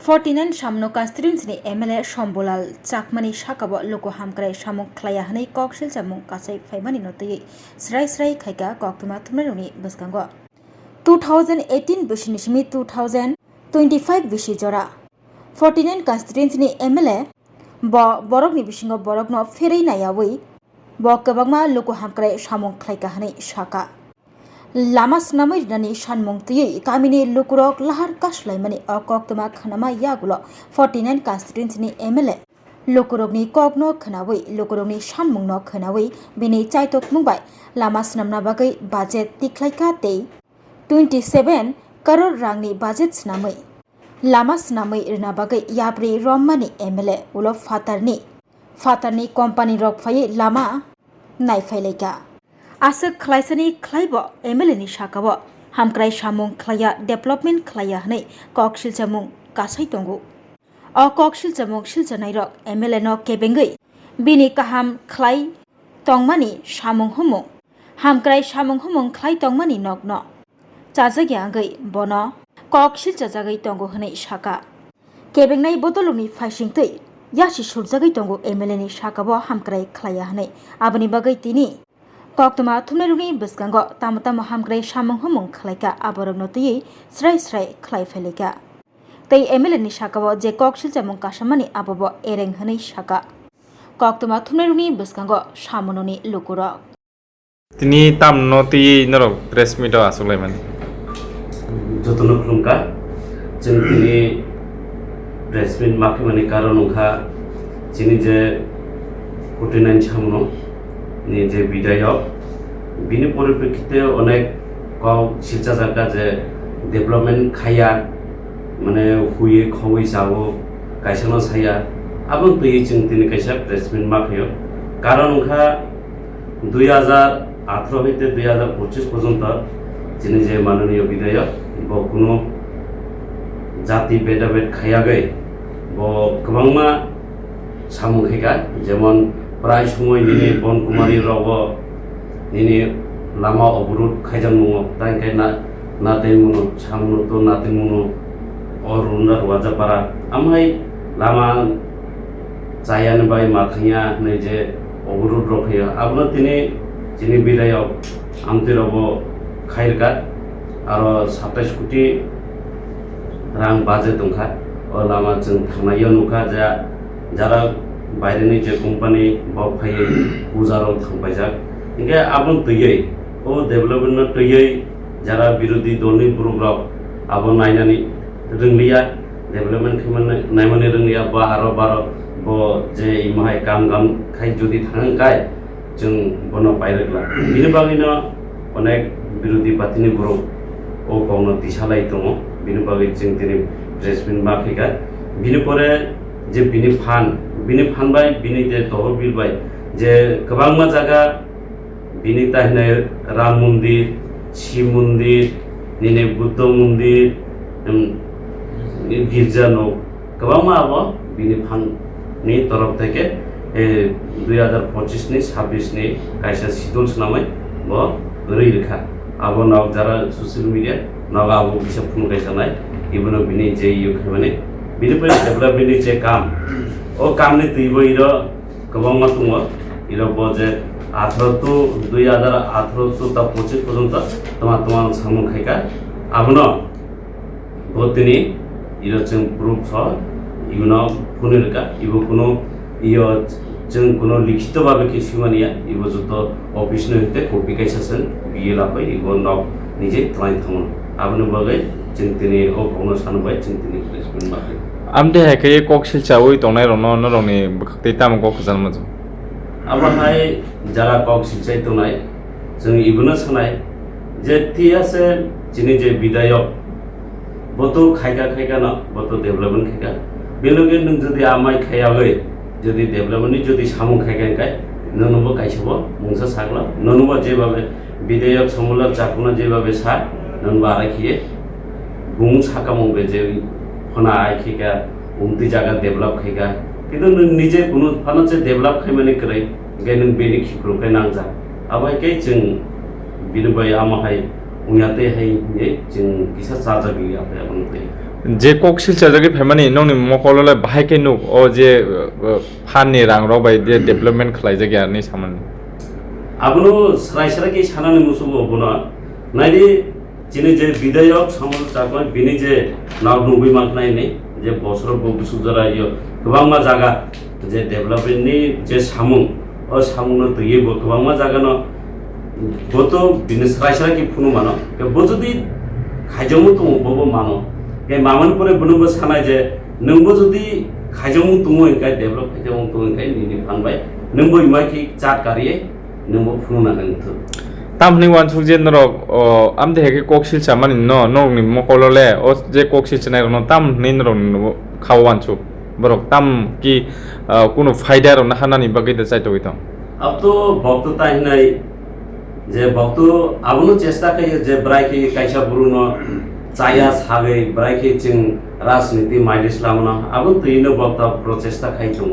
49 Shamno constituency MLA Shombolal Chakmani Shakabo Loko Hamkrai Shamok Klaya Hanei Kokshil Chamung Kasai Faimani Notoi Srai Srai Khaika Koktuma Thumruni Buskango 2018 Bushinishmi 2025 Bishijora 49 constituency MLA Borogni Bishingo Borogno Ferei Nayawi Bokabagma Loko Hamkrai Shamok Klaika Hanei Shaka Lama Snamai Nani Shanmong Tui, Kamini Lukurok, Lahar Kashlaimani, or Koktama Kanama Yagulo, 49 constituency MLA. Lukurogni Kogno Kanawi, Lukurogni Shanmong no Kanawi, Bini Chaitok Mumbai, Lama Snamnabagai, budget Tiklaika Day, 27 Karor Rangni budget Snamai. Lama Snamai Rinabagai, Yabri Romani MLA, Ulo Fatarni company rock faye Lama Naifeleka. Asuk Klaisani Klaibo, Emily Shakabo, Hamkrai Shamung Klaya, Development Klaya Hane, Kokshil Chamung, Kasai Tongu. Or Kokshil Chamung Shilchanairok, Emeleno Kebengui, Bini Kaham Klai Tongmani, Shamung Humo, Hamkrai Shamung Humung Klai Tongmani Nok no. Chazagyangai, Bono, Kokshil Chazagai Tongo Hane Shaka. Kebengai Botoluni Fashing Tui, Yashi Shurzagai Tongo, Emily Shakabo, Hamkrai Klaya Hane, Abani Bagai Tini. Koktuma Thumneruni Buskango, Tamata Hamkrai Shamung Humung Klaika, Aborognoti, Srai Srai, Klai Felika. They Emily Shakabo, Je Kokshil Jamung Kashamani Ababo, Ereng Hane Shaka. Koktuma Thumneruni Buskango, Shamononi Lukuro. Tini tam noti noro press meet Suleiman. Jotono Klunka, Jentini press meet Makimani Karonunka, Jinije Kutinan Chamono. নিজে বিধায়ক বিনি পরিপ্রেক্ষিতে অনেক শিক্ষা জায়গা যে development খাইয়া মানে হুয়ে খবই যাব কাইসানো ছাইয়া আবং তুই চিন্তিনি কাইসা প্রেসমেন্ট মাখাইও কারণ ওখা 2018 হইতে 2025 পর্যন্ত যিনি যে মাননীয় বিধায়ক ব কোনো জাতি ভেদাভেদ খাইয়া গে ব গোबांमा সামুং খাইকা যেমন প্রায় সময় নিনে বনকুমারী রব নিনে লামা অবরোধ খাইজাং নङ তাইকাই নাতেই মুনো সামনত নাতেই মুনো অরুণা রওয়াজাপারা আমহাই লামা চায়ান বাই মাখাইয়া नै যে অবরোধ রখাইয়া আপনা যিনি বিধায়ক আমতে রব খাইরকা আর 27 কোটি রাং বাজেট দंखा ও লামা जों थांनायाव नुखा যারা বাইরেনি যে কোম্পানি বাফাইয়ে পূজারাव थांबायजाक इनके आबन तैयै ओ डेभेलपमेन्ट तैयै যারা বিরোধী দলनि ग्रुपराव आबन नायनानै रोंलिया डेभेलपमेन्ट खालामनो नायमाने रोंलिया बा आरो बारो ब जे इमाहाय काम खाय जुदि थांगाय जों बनो बायरगला बिनि बागैनो अनेक बिरोधी पार्टीनि ग्रुप ओ गावनो दिसालाय दङ बिनि बागै जों दिनै प्रेसमेन्ट माखैगा बिनि परे जे बिनि फानबाय बिनि दे दहर बिलबाय जे गोबांमा जागा बिनि ताहने राम मन्दिर शिव मन्दिर निने बुद्ध मन्दिर गिर्जा न गोबांमा अब बिनि फाननि तरफ থেকে 2025 नि 26 नि कायसा शिडुल सुनामै ब रैखा अब नाव जारा सोशल मिडिया नाव अब बिसा फुन गायसानाय इबनो बिनि जे यु खामाने बिनि परे डेभेलपमेन्टनि जे काम ओ कामनि तैबो इरो गोबांमा दङ इरो बजे 2018 ता 25 পর্যন্ত তোমার সামু খাইকা আবনো বতিনি ইरो जों प्रुफ छ इयुनाव कुनिरका इबो कुनो इयो जों कुनो लिखित भाबे किसुमानिया इबो जतो अफिस न हते कपि कायसासन बिए लाबाय इबो नाव निजे ट्राइ थामन आबनो बागै चिंतिनि ओ कोनो सानबाय चिंतिनि प्लेसमेन्ट बागै आमदे हायके kokshil chawi tonai rono roni bkhakte tam ko khazan majo आबाहाय जारा kokshil chai tonai जों इबनो सानाय जे तियासे जिनि जे बिधायक बतो खायगा न बतो डेभेलपमेन्ट खायगा बेलगे नों जदि आमाय खायागै जदि डेभेलपमेन्टनि जदि सामु खायगाय ननबो कायसबो मुंसा सागला ननबो जेबाबे बिधायक समला जाकुना जेबाबे सा ननबा आखिए बुं साकामबे जे फना आखिगा उमति जागा डेभेलप खायगा किन्तु निजे कुनु फानसे डेभेलप खायमाने करे गे नों बेनि खिख्रुखाय नांजा आबायके जों बिनबाय आमाहाय उयाते हाय जों किसा साजा बिया যে কক শিলচা জায়গা ফেমানি নংনি মকললে বাহাইকে নুক ও যে ফাননি রাং রবাই যে ডেভেলপমেন্ট খালাই জায়গা নি সামান আবনো স্রাই কি সানানি মুসুবো বনা নাইদি যিনি যে বিধায়ক সামল চাকমা বিনি যে নাও নুবি মাকনাই নেই যে বছর বসুজরা ইয় গোबांमा জায়গা যে ডেভেলপমেন্টনি যে সামুং ও সামুংনো তৈয়ে গোबांमा জায়গানো গত বিনি স্রাই কি ফুনু মানো কে বজুদি খাইজমু তো ববো মানো কে মামন পরে বনুবো সানাই যে নংবো যদি খাইজমু তুমো ইনকাই ডেভেলপ খাইজমু তুমো ইনকাই নিনি ফানবাই নংবো ইমাকি চাট কারিয়ে नोंबो फुनुना नोंथो तामनि वान सुजे नरक आमदे हेके কক শিলচা মানি नंनि मकलले ओ जे কক শিলচা नाय न ताम नि नरक खाव वान सु बरक ताम की कोनो फायदा र हानानि बागै द चाइतो गइतो अब तो भक्तता हिनाय जे भक्त आबनो चेष्टा कयो जे ब्राइके काइसा बुरुनो चाया सागै ब्राइके चिं राजनीति माइलिस लामना आबन तैनो भक्त प्रचेष्टा खाइतो